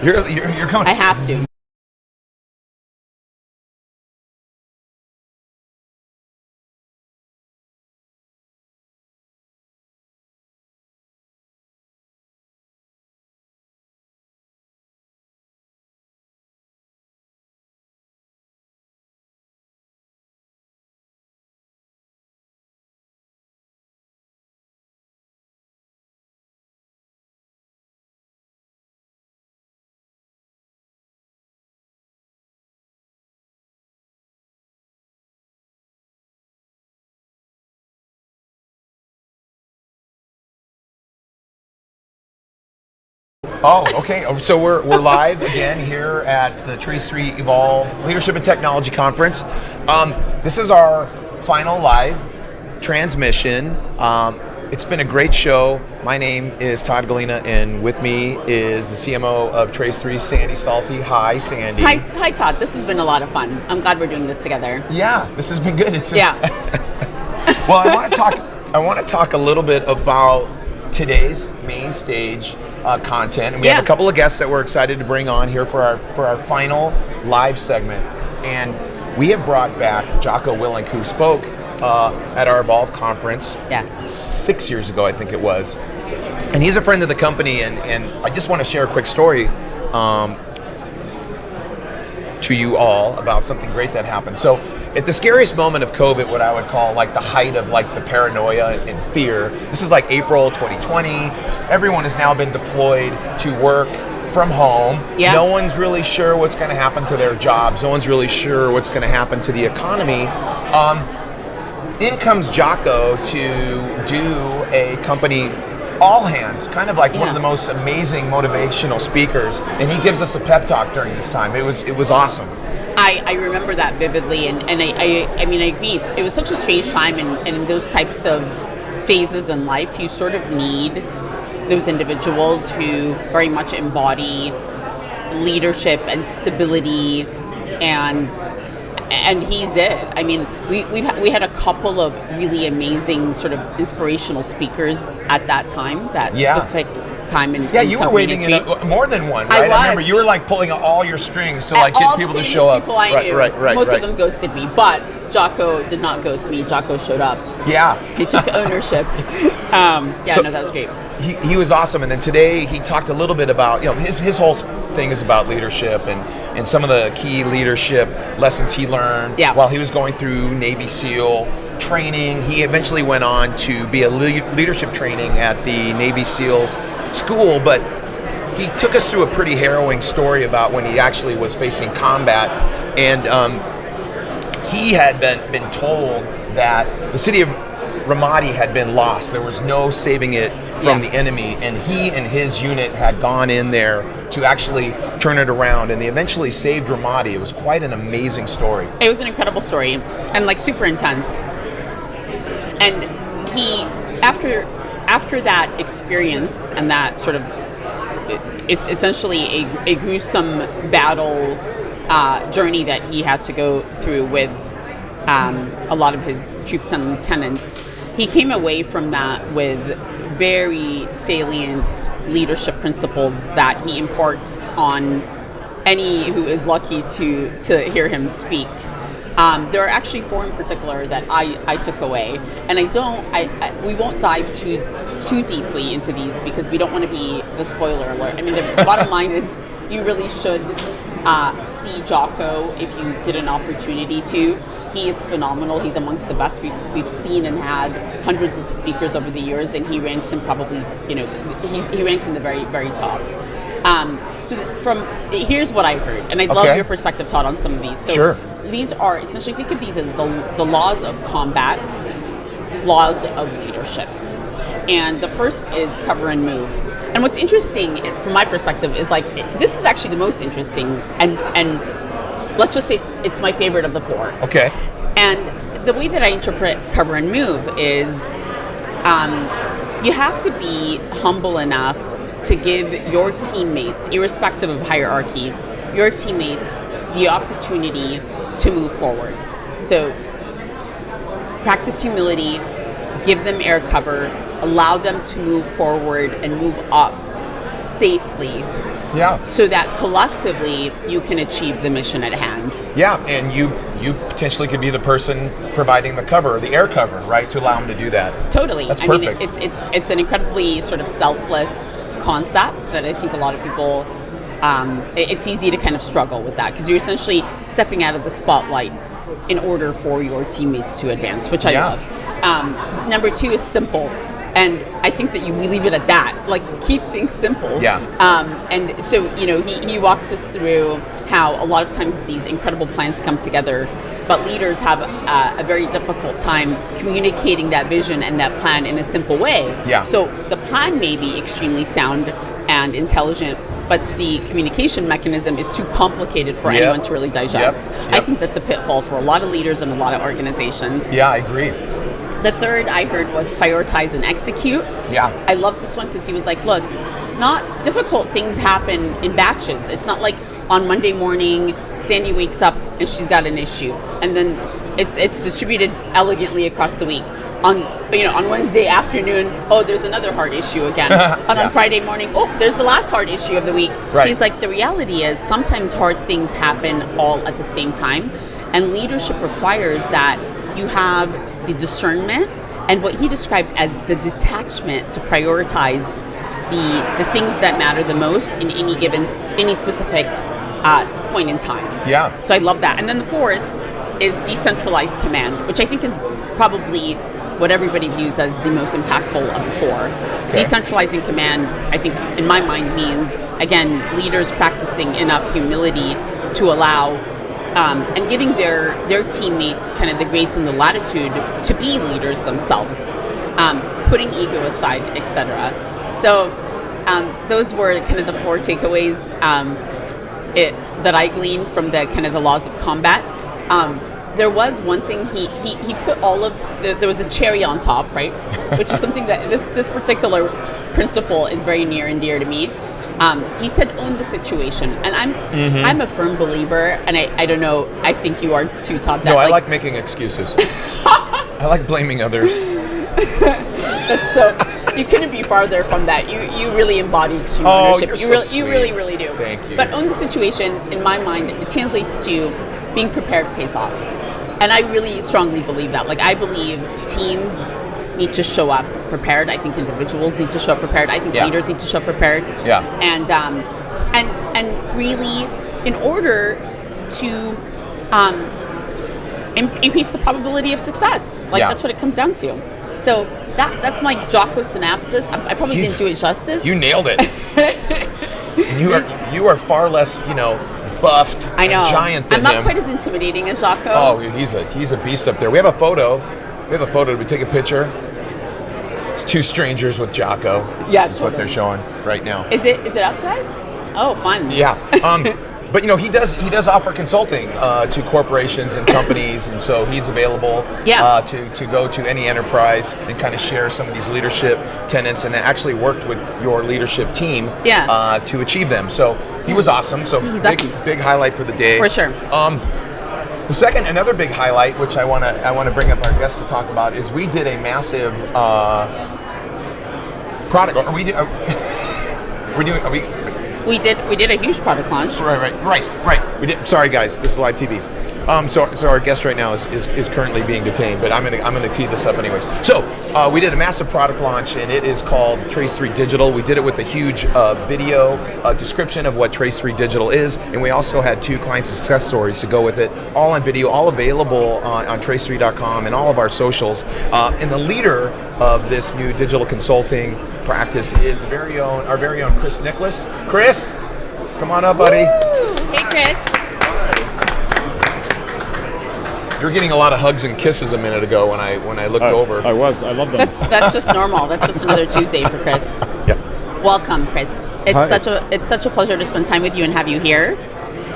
You're coming. I have to. Oh, okay. So we're live again here at the Trace3 Evolve Leadership and Technology Conference. This is our final live transmission. It's been a great show. My name is Todd Galena, and with me is the CMO of Trace3, Sandy Salty. Hi, Sandy. Hi, Todd. This has been a lot of fun. I'm glad we're doing this together. Yeah, this has been good. Yeah. Well, I want to talk a little bit about today's main stage content, and we have a couple of guests that we're excited to bring on here for our final live segment. And we have brought back Jocko Willink, who spoke at our Evolve conference 6 years ago, I think it was. And he's a friend of the company, and I just want to share a quick story to you all about something great that happened. So at the scariest moment of COVID, what I would call like the height of like the paranoia and fear, this is like April 2020. Everyone has now been deployed to work from home. Yeah. No one's really sure what's going to happen to their jobs. No one's really sure what's going to happen to the economy. In comes Jocko to do a company all hands, kind of like one of the most amazing motivational speakers, and he gives us a pep talk during this time. It was awesome. I remember that vividly, and I mean, I agree. It was such a strange time, and in those types of phases in life, you sort of need those individuals who very much embody leadership and stability, and he's it. I mean, we had a couple of really amazing sort of inspirational speakers at that time, specific time in you were waiting in more than one, right? I remember you were like pulling all your strings to like get people to show up. People I knew. Right. Most of them ghosted me, but Jocko did not ghost me. Jocko showed up. Yeah. He took ownership. That was great. He was awesome, and then today he talked a little bit about, his whole thing is about leadership and some of the key leadership lessons he learned while he was going through Navy SEAL training. He eventually went on to be a leadership training at the Navy SEALs school, but he took us through a pretty harrowing story about when he actually was facing combat, and he had been told that the city of Ramadi had been lost. There was no saving it from the enemy, and he and his unit had gone in there to actually turn it around, and they eventually saved Ramadi. It was quite an amazing story. It was an incredible story, and like super intense. And he, after that experience and that sort of, it's essentially a gruesome battle journey that he had to go through with a lot of his troops and lieutenants, he came away from that with very salient leadership principles that he imparts on any who is lucky to hear him speak. There are actually 4 in particular that I took away, and we won't dive too deeply into these because we don't want to be the spoiler alert. I mean, the bottom line is you really should see Jocko if you get an opportunity to. He is phenomenal. He's amongst the best we've seen, and had hundreds of speakers over the years, and he ranks in probably, he ranks in the very, very top. So here's what I heard, and I'd love your perspective, Todd, on some of these. So these are essentially, think of these as the laws of combat, laws of leadership. And the first is cover and move. And what's interesting from my perspective is this is actually the most interesting, and let's just say it's my favorite of the 4. Okay. And the way that I interpret cover and move is you have to be humble enough to give your teammates, irrespective of hierarchy, your teammates the opportunity to move forward. So practice humility, give them air cover, allow them to move forward and move up safely Yeah. So that collectively you can achieve the mission at hand. Yeah, and you potentially could be the person providing the cover, the air cover, right, to allow them to do that. Totally. That's perfect. perfect. I mean, it's an incredibly sort of selfless concept that I think a lot of people, it's easy to kind of struggle with that because you're essentially stepping out of the spotlight in order for your teammates to advance, which I love. Number 2 is simple. And I think that we leave it at that. Like, keep things simple. Yeah. And so, he walked us through how a lot of times these incredible plans come together, but leaders have a very difficult time communicating that vision and that plan in a simple way. Yeah. So the plan may be extremely sound and intelligent, but the communication mechanism is too complicated for anyone to really digest. Yep. I think that's a pitfall for a lot of leaders and a lot of organizations. Yeah, I agree. The third I heard was prioritize and execute. Yeah. I love this one because he was like, look, not difficult things happen in batches. It's not like on Monday morning, Sandy wakes up and she's got an issue. And then it's distributed elegantly across the week. On Wednesday afternoon, there's another hard issue again. And on Friday morning, there's the last hard issue of the week. Right. He's like, the reality is sometimes hard things happen all at the same time. And leadership requires that you have the discernment and what he described as the detachment to prioritize the things that matter the most in any specific point in time. Yeah. So I love that. And then the fourth is decentralized command, which I think is probably what everybody views as the most impactful of the four. Okay. Decentralizing command, I think, in my mind, means, again, leaders practicing enough humility to allow and giving their teammates kind of the grace and the latitude to be leaders themselves, putting ego aside, etc. So those were kind of the 4 takeaways that I gleaned from the kind of the laws of combat. There was one thing he put all of there was a cherry on top, right? Which is something that this particular principle is very near and dear to me. He said, own the situation. And I'm a firm believer, and I don't know, I think you are too, Todd. No, I like making excuses. I like blaming others. That's so, you couldn't be farther from that. You really embody extreme ownership. You really do. Thank you. But own the situation, in my mind, it translates to being prepared pays off. And I really strongly believe that. Like, I believe teams need to show up prepared. I think individuals need to show up prepared. I think leaders need to show up prepared. Yeah. And really, in order to increase the probability of success, that's what it comes down to. So that's my Jocko synopsis. I probably didn't do it justice. You nailed it. you are far less, buffed. I know. And giant than I'm not him. quite as intimidating as Jocko. Oh, he's a beast up there. We have a photo. We take a picture. It's 2 strangers with Jocko. Yeah, is what they're showing right now. Is it up, guys? Oh, fun. Yeah. But he does offer consulting to corporations and companies, and so he's available to go to any enterprise and kind of share some of these leadership tenets, and actually worked with your leadership team to achieve them. So he was awesome. So big highlight for the day. For sure. Another big highlight, which I want to bring up our guests to talk about, is we did a massive product. We did a huge product launch. Right. We did. Sorry, guys. This is live TV. So our guest right now is currently being detained, but I'm gonna tee this up anyways. So we did a massive product launch, and it is called Trace3 Digital. We did it with a huge video description of what Trace3 Digital is, and we also had 2 client success stories to go with it, all on video, all available on trace3.com and all of our socials. And the leader of this new digital consulting practice is our very own Chris Nicholas. Chris, come on up, buddy. Woo! Hey, Chris. You were getting a lot of hugs and kisses a minute ago when I looked over. I love them. That's just normal. That's just another Tuesday for Chris. Yep. Welcome, Chris. It's such a pleasure to spend time with you and have you here.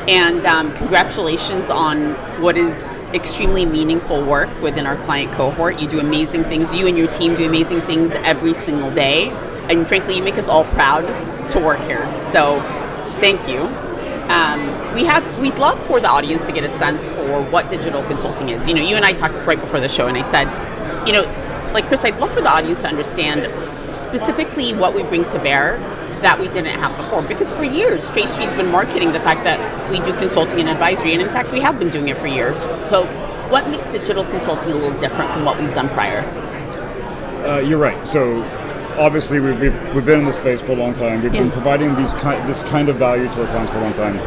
And congratulations on what is extremely meaningful work within our client cohort. You do amazing things. You and your team do amazing things every single day. And frankly, you make us all proud to work here. So thank you. We'd love for the audience to get a sense for what digital consulting is. You and I talked right before the show, and I said, Chris, I'd love for the audience to understand specifically what we bring to bear that we didn't have before. Because for years, Trace3 has been marketing the fact that we do consulting and advisory, and in fact, we have been doing it for years. So what makes digital consulting a little different from what we've done prior? You're right. So obviously, we've been in the space for a long time. We've been providing this kind of value to our clients for a long time.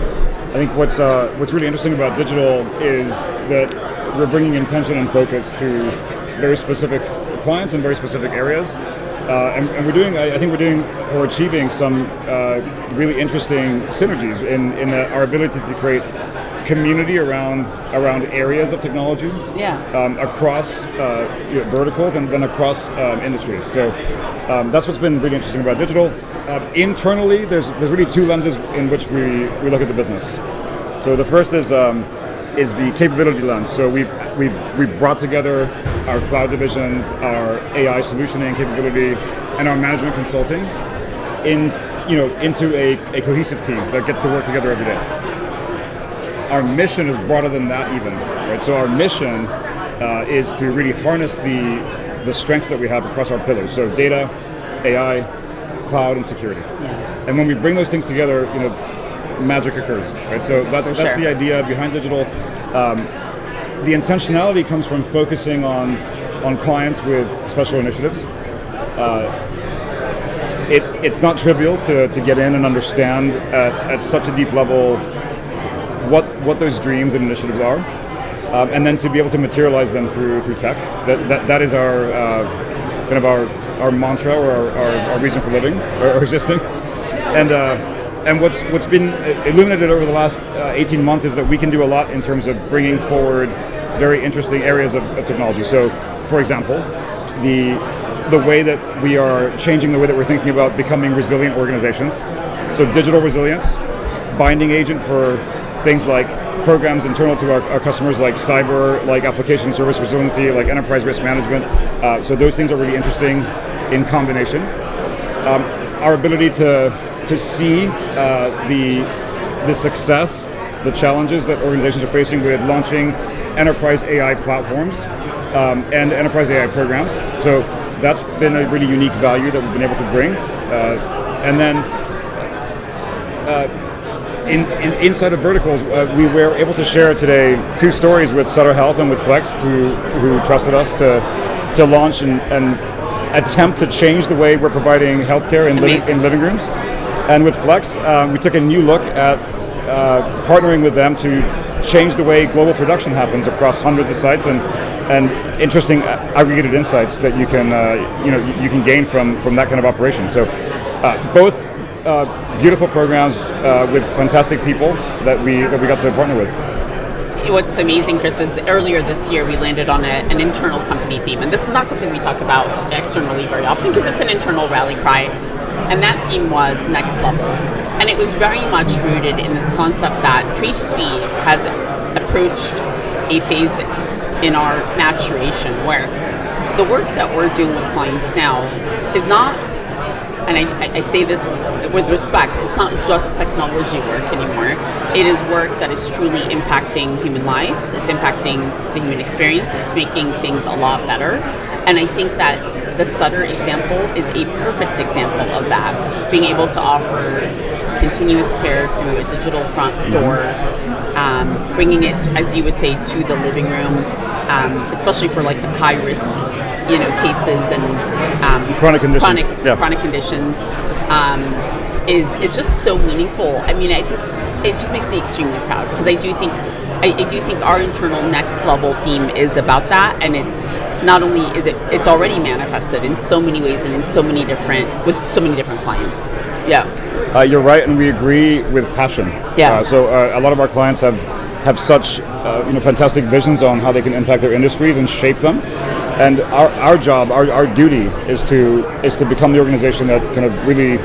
I think what's really interesting about digital is that we're bringing intention and focus to very specific clients in very specific areas. And we're doing, I think we're doing or achieving some really interesting synergies in our ability to create community around areas of technology across verticals and then across industries. So that's what's been really interesting about digital. Internally, there's really two lenses in which we look at the business. So the first is the capability lens. So we've brought together our cloud divisions, our AI solutioning capability, and our management consulting into a cohesive team that gets to work together every day. Our mission is broader than that even, right? So our mission is to really harness the strengths that we have across our pillars. So data, AI, cloud, and security. Yeah. And when we bring those things together, magic occurs, right? So that's the idea behind digital. The intentionality comes from focusing on clients with special initiatives. It's not trivial to get in and understand at such a deep level what those dreams and initiatives are, and then to be able to materialize them through tech. That is our kind of our mantra or our reason for living or existing. And what's been illuminated over the last 18 months is that we can do a lot in terms of bringing forward very interesting areas of technology. So, for example, the way that we are changing the way that we're thinking about becoming resilient organizations. So digital resilience, binding agent for things like programs internal to our customers, like cyber, like application service resiliency, like enterprise risk management. So those things are really interesting in combination. Our ability to see the success, the challenges that organizations are facing with launching enterprise AI platforms and enterprise AI programs. So that's been a really unique value that we've been able to bring. And then inside of verticals, we were able to share today 2 stories with Sutter Health and with Flex, who trusted us to launch and attempt to change the way we're providing healthcare in living rooms. And with Flex, we took a new look at partnering with them to change the way global production happens across hundreds of sites and interesting aggregated insights that you can gain from that kind of operation. So both beautiful programs with fantastic people that we got to partner with. What's amazing, Chris, is earlier this year we landed on an internal company theme, and this is not something we talk about externally very often because it's an internal rally cry, and that theme was next level. And it was very much rooted in this concept that Trace3 has approached a phase in our maturation where the work that we're doing with clients now is not, and I say this with respect, it's not just technology work anymore. It is work that is truly impacting human lives. It's impacting the human experience. It's making things a lot better. And I think that the Sutter example is a perfect example of that. Being able to offer continuous care through a digital front door, bringing it, as you would say, to the living room, especially for like high risk cases and chronic conditions. Chronic conditions is just so meaningful. I mean, I think it just makes me extremely proud because I do think our internal next level theme is about that, and it's not only is it's already manifested in so many ways and with so many different clients. Yeah, you're right, and we agree with passion. Yeah. So a lot of our clients have such fantastic visions on how they can impact their industries and shape them. And our job, our duty is to become the organization that kind of really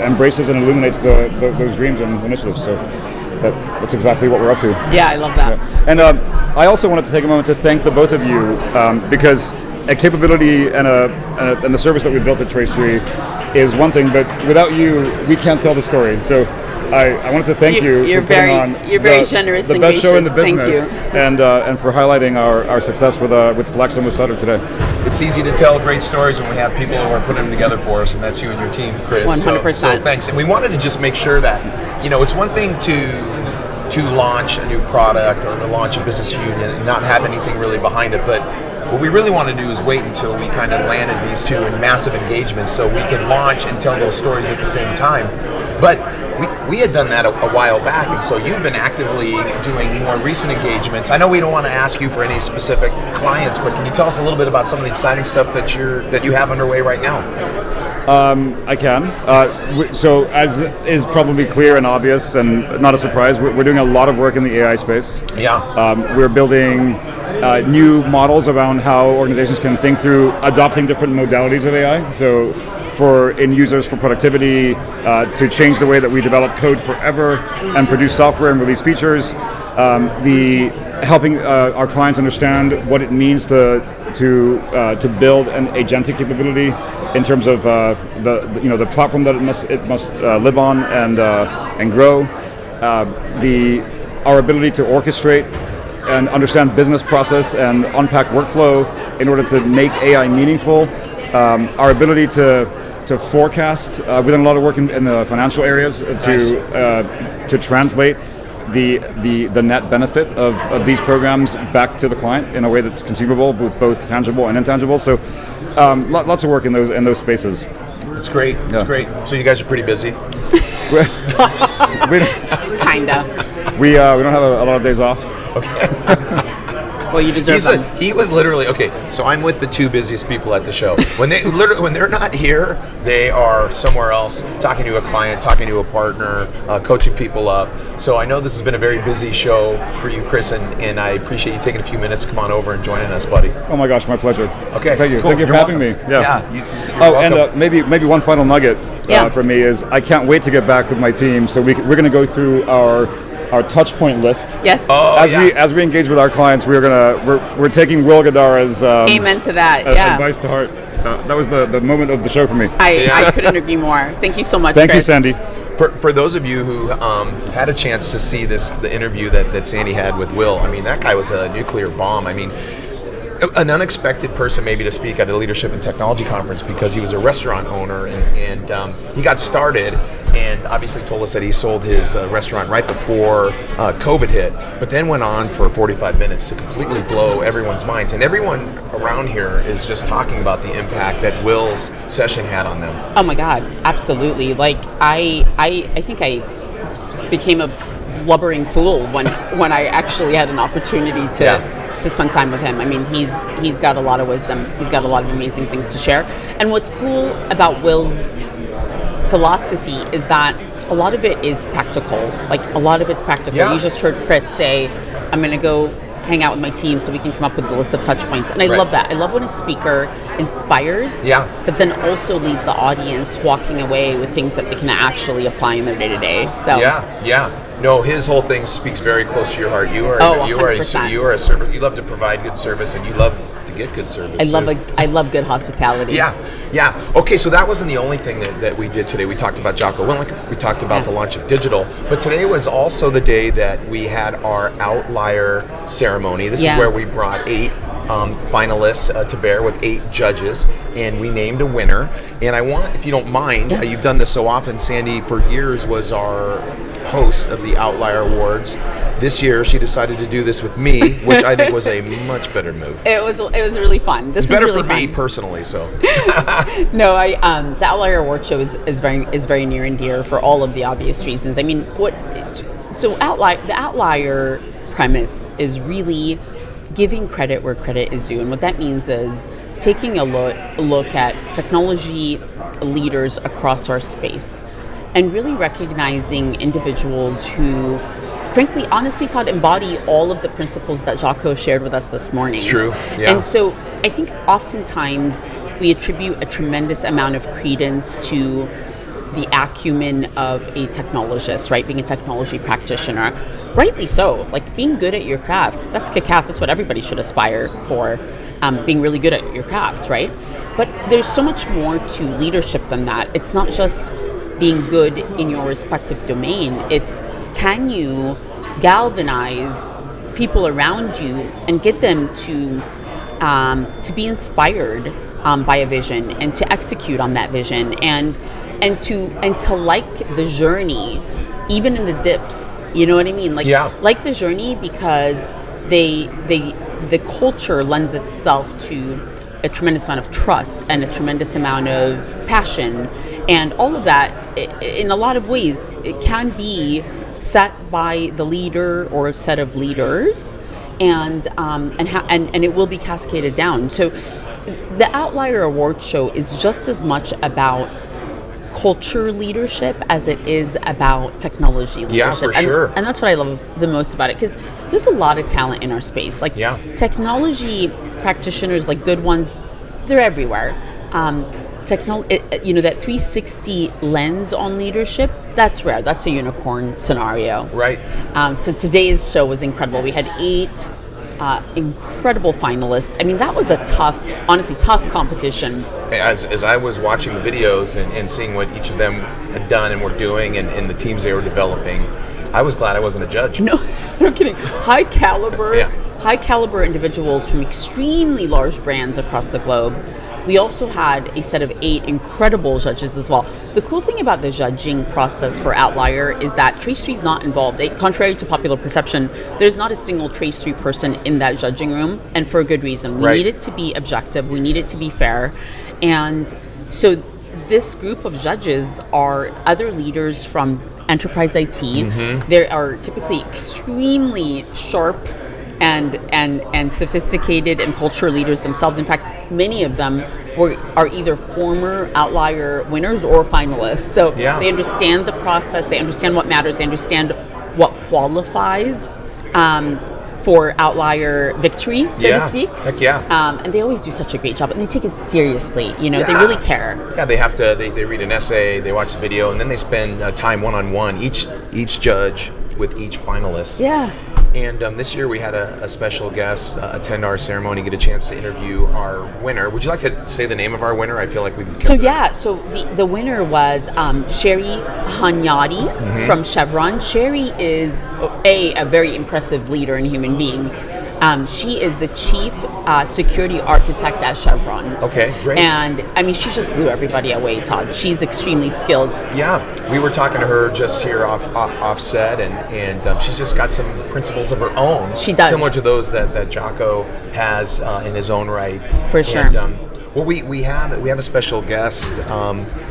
embraces and illuminates those dreams and initiatives. So that's exactly what we're up to. Yeah, I love that. Yeah. And I also wanted to take a moment to thank the both of you because a capability and the service that we built at Trace3 is one thing, but without you, we can't tell the story. So I wanted to thank you You're for putting on you're very generous the and best show in the gracious. business, Thank you. and for highlighting our success with Flex and with Sutter today. It's easy to tell great stories when we have people who are putting them together for us, and that's you and your team, Chris. 100%. So thanks. And we wanted to just make sure that, it's one thing to launch a new product or to launch a business unit and not have anything really behind it, but what we really want to do is wait until we kind of landed these two in massive engagements so we can launch and tell those stories at the same time. But we had done that a while back, and so you've been actively doing more recent engagements. I know we don't want to ask you for any specific clients, but can you tell us a little bit about some of the exciting stuff that you have underway right now? I can. So as is probably clear and obvious and not a surprise, we're doing a lot of work in the AI space. Yeah. We're building new models around how organizations can think through adopting different modalities of AI. So for end users, for productivity, to change the way that we develop code forever and produce software and release features. The helping our clients understand what it means to build an agentic capability in terms of the platform that it must live on and grow. Our ability to orchestrate and understand business process and unpack workflow in order to make AI meaningful. Our ability to forecast. We've done a lot of work in the financial areas to translate the net benefit of these programs back to the client in a way that's conceivable, with both tangible and intangible. So lots of work in those spaces. It's great. It's great. So you guys are pretty busy. Kinda. We don't have a lot of days off. Okay. Well, you deserve them. He was literally so I'm with the two busiest people at the show. When they're not here, they are somewhere else, talking to a client, talking to a partner, coaching people up. So I know this has been a very busy show for you, Chris, and I appreciate you taking a few minutes to come on over and joining us, buddy. Oh my gosh, my pleasure. Okay, thank you. Cool. Thank you for having me. Yeah. You're and welcome. maybe one final nugget for me is I can't wait to get back with my team. So we're going to go through our touch point list. Yes. As we engage with our clients, we're taking Will Gadara's amen to that. advice to heart. That was the moment of the show for me. I couldn't agree more. Thank you so much, Thank Chris. you, Sandy. For those of you who had a chance to see the interview that Sandy had with Will, I mean, that guy was a nuclear bomb. I mean, an unexpected person maybe to speak at a leadership and technology conference, because he was a restaurant owner and he got started and obviously told us that he sold his restaurant right before COVID hit, but then went on for 45 minutes to completely blow everyone's minds. And everyone around here is just talking about the impact that Will's session had on them. Oh my God, absolutely. Like I think I became a blubbering fool when I actually had an opportunity to spend time with him. I mean, he's got a lot of wisdom. He's got a lot of amazing things to share. And what's cool about Will's philosophy is that a lot of it is practical. Like, a lot of it's practical. Yeah. You just heard Chris say, I'm going to go hang out with my team so we can come up with the list of touch points. And I love that. I love when a speaker inspires, but then also leaves the audience walking away with things that they can actually apply in their day-to-day. So No, his whole thing speaks very close to your heart. You are a servant. You love to provide good service, and you love to get good service. I love good hospitality. Yeah. Okay, so that wasn't the only thing that we did today. We talked about Jocko Willink. We talked about the launch of digital. But today was also the day that we had our outlier ceremony. This is where we brought 8 finalists to bear with 8 judges, and we named a winner. And I want, if you don't mind, you've done this so often, Sandy, for years was our host of the Outlier Awards. This year, she decided to do this with me, which I think was a much better move. It was really fun. This is really fun. Better for me personally, so. No, the Outlier Award show is very near and dear for all of the obvious reasons. I mean, the Outlier premise is really giving credit where credit is due, and what that means is taking a look at technology leaders across our space and really recognizing individuals who, frankly, honestly, Todd, embody all of the principles that Jocko shared with us this morning. It's true, yeah. And so I think oftentimes we attribute a tremendous amount of credence to the acumen of a technologist, right? Being a technology practitioner. Rightly so. Like, being good at your craft, that's kick-ass. That's what everybody should aspire for, being really good at your craft, right? But there's so much more to leadership than that. It's not just being good in your respective domain. It's, can you galvanize people around you and get them to be inspired by a vision and to execute on that vision and to like the journey, even in the dips. You know what I mean? Like the journey, because the culture lends itself to a tremendous amount of trust and a tremendous amount of passion, and all of that, in a lot of ways, it can be set by the leader or a set of leaders, and it will be cascaded down. So the Outlier Award Show is just as much about culture leadership as it is about technology leadership. Yeah, for sure. And that's what I love the most about it, because there's a lot of talent in our space. Technology practitioners, like good ones, they're everywhere. That 360 lens on leadership, that's rare. That's a unicorn scenario. Right. So today's show was incredible. We had 8 incredible finalists. I mean, that was a honestly tough competition. As I was watching the videos and seeing what each of them had done and were doing and the teams they were developing, I was glad I wasn't a judge. No, I'm kidding. High caliber individuals from extremely large brands across the globe. We also had a set of 8 incredible judges as well. The cool thing about the judging process for Outlier is that Trace3 is not involved. Contrary to popular perception, there's not a single Trace3 person in that judging room, and for a good reason. We need it to be objective. We need it to be fair. And so this group of judges are other leaders from enterprise IT. Mm-hmm. They are typically extremely sharp and sophisticated and culture leaders themselves. In fact, many of them are either former Outlier winners or finalists. So they understand the process, they understand what matters, they understand what qualifies for Outlier victory, so to speak. Heck yeah. And they always do such a great job, and they take it seriously. They really care. Yeah, they have to. They read an essay, they watch the video, and then they spend time one-on-one, each judge with each finalist. Yeah. And this year we had a special guest attend our ceremony, get a chance to interview our winner. Would you like to say the name of our winner? I feel like we've... So the winner was Sherry Hanyadi from Chevron. Sherry is a very impressive leader and human being. She is the chief security architect at Chevron. Okay, great. And I mean, she just blew everybody away, Todd. She's extremely skilled. Yeah, we were talking to her just here off set, and she's just got some principles of her own. She does. Similar to those that Jocko has in his own right. For sure. And, we have a special guest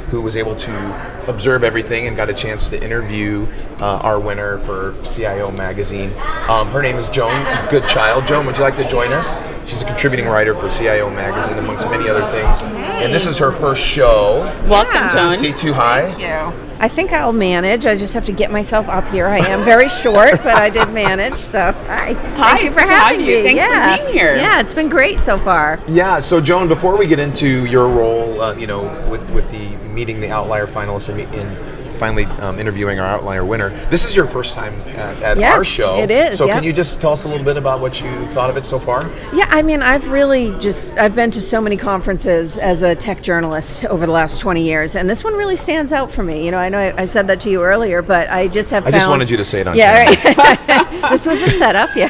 who was able to observe everything and got a chance to interview our winner for CIO Magazine. Her name is Joan Goodchild. Joan, would you like to join us? She's a contributing writer for CIO Magazine, amongst many other things. Hey. And this is her first show. Welcome, Joan. Is this seat too high? Thank you. I think I'll manage. I just have to get myself up here. I am very short, but I did manage. So, hi. Thank you for having me. Thanks for being here. Yeah, it's been great so far. Yeah. So, Joan, before we get into your role, with the meeting the Outlier finalists and finally interviewing our Outlier winner, this is your first time at our show. It is. So, can you just tell us a little bit about what you thought of it so far? Yeah, I mean, I've been to so many conferences as a tech journalist over the last 20 years, and this one really stands out for me. I know I said that to you earlier, but I just have found... I just wanted you to say it on camera. Right. This was a setup, yeah.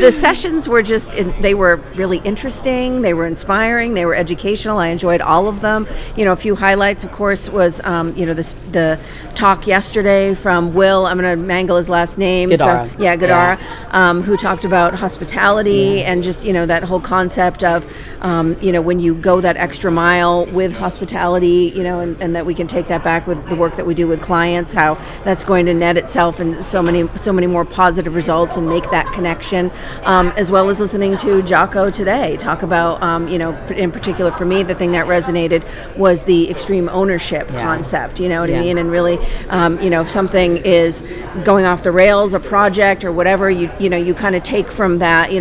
The sessions were they were really interesting, they were inspiring, they were educational. I enjoyed all of them. A few highlights, of course, was, the talk yesterday from Will, I'm going to mangle his last name. Gadara. Gadara, who talked about hospitality and just, that whole concept of, when you go that extra mile with hospitality, and that we can take that back with the work that we do with clients, how that's going to net itself in so many more positive results and make that connection, as well as listening to Jocko today talk about, in particular for me, the thing that resonated was the extreme ownership concept, you know what I mean? And really, if something is going off the rails, a project or whatever, you kind of take from that,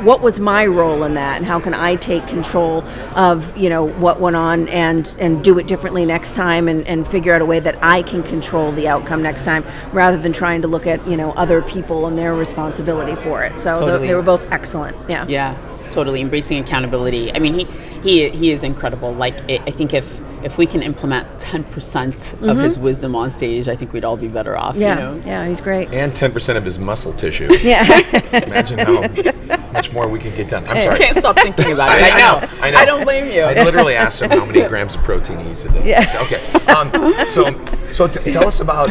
what was my role in that, and how can I take control of what went on and do it differently next time, and figure out a way that I can control the outcome next time, rather than trying to look at other people and their responsibility for it. So totally. They were both excellent. Yeah, totally embracing accountability. I mean, he is incredible. Like, I think if if we can implement 10% of his wisdom on stage, I think we'd all be better off. Yeah, you know? yeah, he's great. And 10% of his muscle tissue. Yeah. Imagine how much more we could get done. I'm sorry. I can't stop thinking about it. I know. I don't blame you. I literally asked him how many grams of protein he eats a day. Yeah. Okay. So tell us about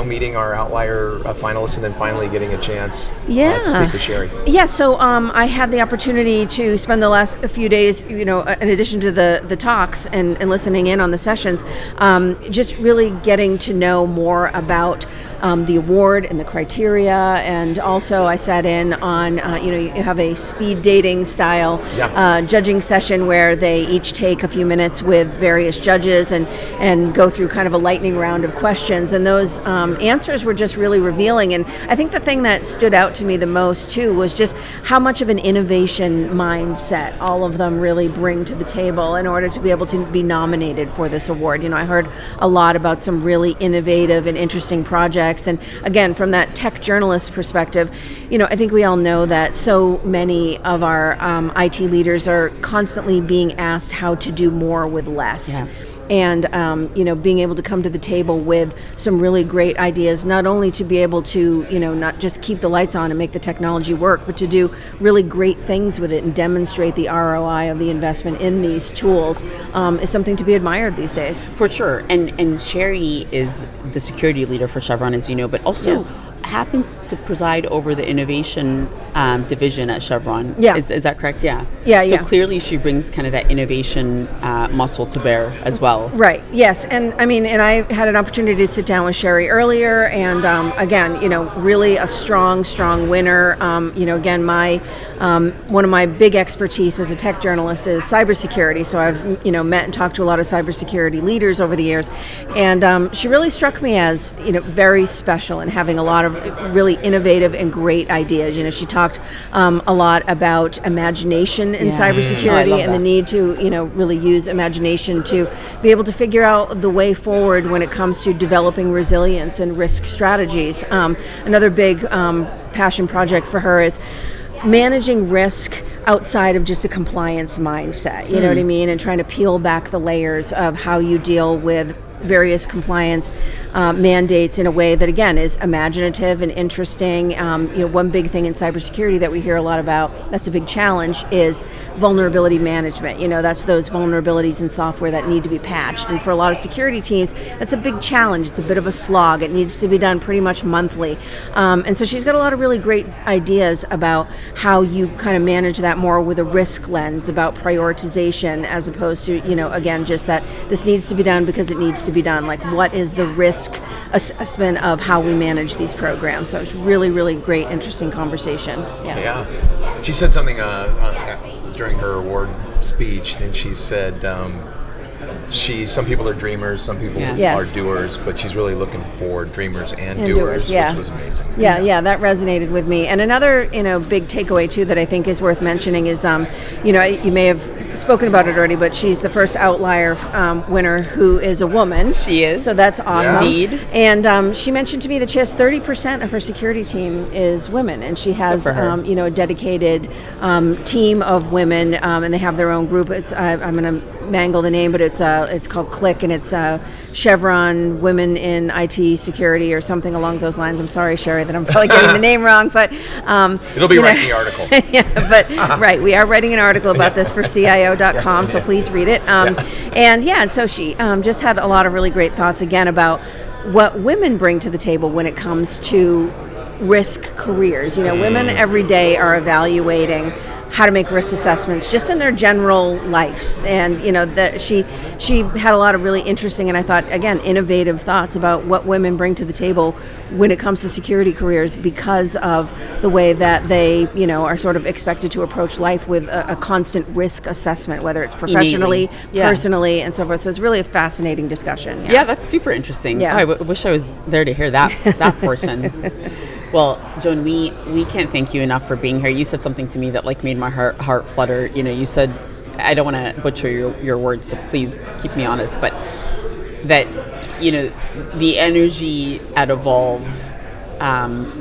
meeting our outlier finalists and then finally getting a chance to speak with Sherry. Yeah. So I had the opportunity to spend the last few days, in addition to the talks and listening in on the sessions, just really getting to know more about the award and the criteria, and also I sat in on you have a speed dating style judging session where they each take a few minutes with various judges and go through kind of a lightning round of questions, and those answers were just really revealing. And I think the thing that stood out to me the most too was just how much of an innovation mindset all of them really bring to the table in order to be able to be nominated for this award. I heard a lot about some really innovative and interesting projects, and again, from that tech journalist perspective, I think we all know that so many of our IT leaders are constantly being asked how to do more with less. Yes. And being able to come to the table with some really great ideas, not only to be able to not just keep the lights on and make the technology work, but to do really great things with it and demonstrate the ROI of the investment in these tools is something to be admired these days. For sure. And Sherry is the security leader for Chevron, as you know, but also happens to preside over the innovation division at Chevron. Yeah. Is that correct? Yeah. Yeah. So clearly she brings kind of that innovation muscle to bear as well. Right. Yes. And I had an opportunity to sit down with Sherry earlier, and again, really a strong winner. Again, my one of my big expertise as a tech journalist is cybersecurity. So I've met and talked to a lot of cybersecurity leaders over the years, and she really struck me as very special and having a lot of really innovative and great ideas. She talked a lot about imagination in cybersecurity and the need to really use imagination to be able to figure out the way forward when it comes to developing resilience and risk strategies. Another big passion project for her is managing risk outside of just a compliance mindset, you know what I mean, and trying to peel back the layers of how you deal with various compliance mandates in a way that, again, is imaginative and interesting. One big thing in cybersecurity that we hear a lot about, that's a big challenge, is vulnerability management. That's those vulnerabilities in software that need to be patched. And for a lot of security teams, that's a big challenge. It's a bit of a slog. It needs to be done pretty much monthly. And so she's got a lot of really great ideas about how you kind of manage that more with a risk lens, about prioritization, as opposed to, again, just that this needs to be done because it needs to be done. Like, what is the risk assessment of how we manage these programs? So it's really, really great, interesting conversation. Yeah. She said something during her award speech, and she said some people are dreamers, some people are doers, but she's really looking for dreamers and doers, which was amazing. Yeah, that resonated with me. And another, big takeaway too that I think is worth mentioning is, you may have spoken about it already, but she's the first outlier winner who is a woman. She is. So that's awesome. Indeed. And she mentioned to me that she has 30% of her security team is women, and she has, a dedicated team of women, and they have their own group. It's I'm going to mangle the name, but it's called Click, and it's Chevron Women in IT Security or something along those lines. I'm sorry, Sherry, that I'm probably getting the name wrong, but it'll be right in the article. Right, we are writing an article about this for CIO.com, so please read it. And so she just had a lot of really great thoughts again about what women bring to the table when it comes to risk careers. Women every day are evaluating how to make risk assessments just in their general lives, and that she had a lot of really interesting and I thought, again, innovative thoughts about what women bring to the table when it comes to security careers, because of the way that they are sort of expected to approach life with a constant risk assessment, whether it's professionally, personally, and so forth. So it's really a fascinating discussion. Yeah, that's super interesting. I wish I was there to hear that portion. Well, Joan, we can't thank you enough for being here. You said something to me that made my heart flutter. You said, I don't want to butcher your words, so please keep me honest, but that the energy at Evolve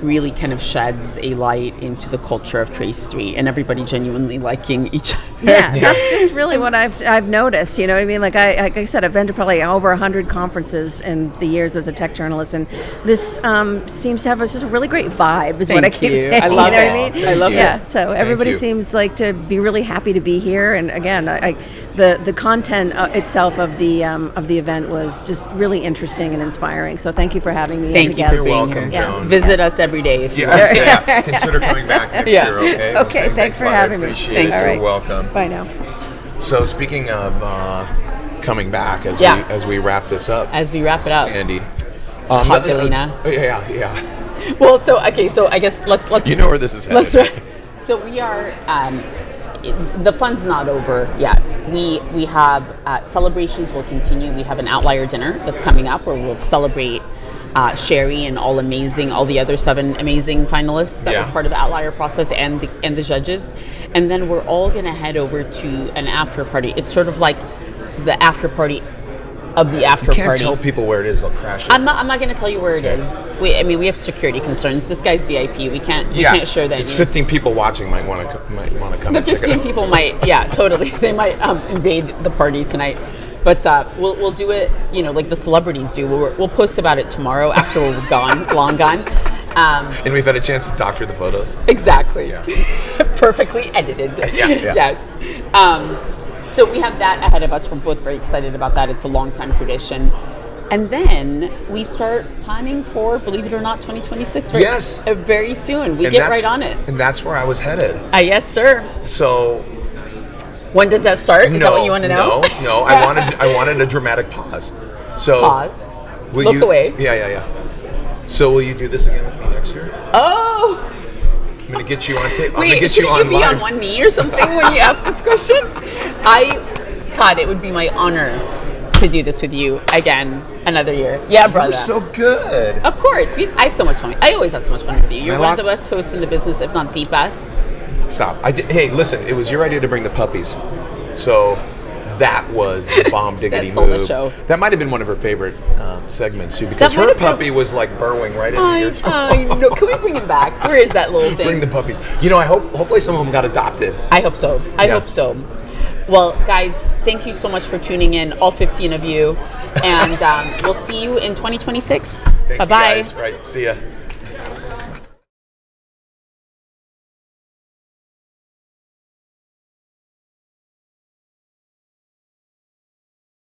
really kind of sheds a light into the culture of Trace3 and everybody genuinely liking each other. Yeah, that's just really what I've noticed. You know what I mean? Like I said, I've been to probably over 100 conferences in the years as a tech journalist, and this seems to have just a really great vibe. Is what I keep saying. I love you know it. what I mean? I love it. Yeah. So everybody seems like to be really happy to be here, and again, the content itself of the event was just really interesting and inspiring. So thank you for having me. Thank as a you guest. for being welcome, here. Joan. Visit us every day if you want. Yeah. Consider coming back next year. Okay. Okay. Thanks for a lot. having me. Appreciate Thanks. it. All You're right. welcome. Bye now. So speaking of coming back as we wrap this up, As we wrap it up, Sandy, hot, Delina. Yeah. Well, so I guess let's. You know where this is headed. So we are. The fun's not over yet. We have celebrations will continue. We have an outlier dinner that's coming up where we'll celebrate Sherry and all the other 7 amazing finalists that were part of the outlier process and the judges, and then we're all going to head over to an after party. It's sort of like the after party of the after You can't party. tell people where it is; they'll crash it. I'm not going to tell you where it is. We have security concerns. This guy's VIP. We can't share that. It's news. 15 people watching might want to come. The and check it 15 out. people might, totally. They might invade the party tonight. But we'll do it, like the celebrities do. We'll post about it tomorrow after we're long gone. And we've had a chance to doctor the photos. Exactly. Yeah. Perfectly edited. Yeah. Yes. So we have that ahead of us. We're both very excited about that. It's a long-time tradition. And then we start planning for, believe it or not, 2026 very soon. We get right on it. And that's where I was headed. Yes, sir. So when does that start? Is that what you want to know? No. I wanted a dramatic pause. So pause. Look away. Yeah. So will you do this again with me next year? Oh. I'm gonna get you on tape. I'm Wait, gonna get should you you on be live. on one knee or something when you ask this question? Todd, it would be my honor to do this with you again another year. Yeah, brother. You're so good. Of course. I had so much fun. I always have so much fun with you. You're one of the best hosts in the business, if not the best. Stop. Hey, listen, it was your idea to bring the puppies. So that was the bomb diggity That stole move. the show. That might have been one of her favorite segments too, because her puppy was like burrowing right into yours. I know. Can we bring him back? Where is that little thing? Bring the puppies. I hopefully some of them got adopted. I hope so. I hope so. Well, guys, thank you so much for tuning in, all 15 of you, and we'll see you in 2026. Thank you Bye-bye. guys. Right. See ya.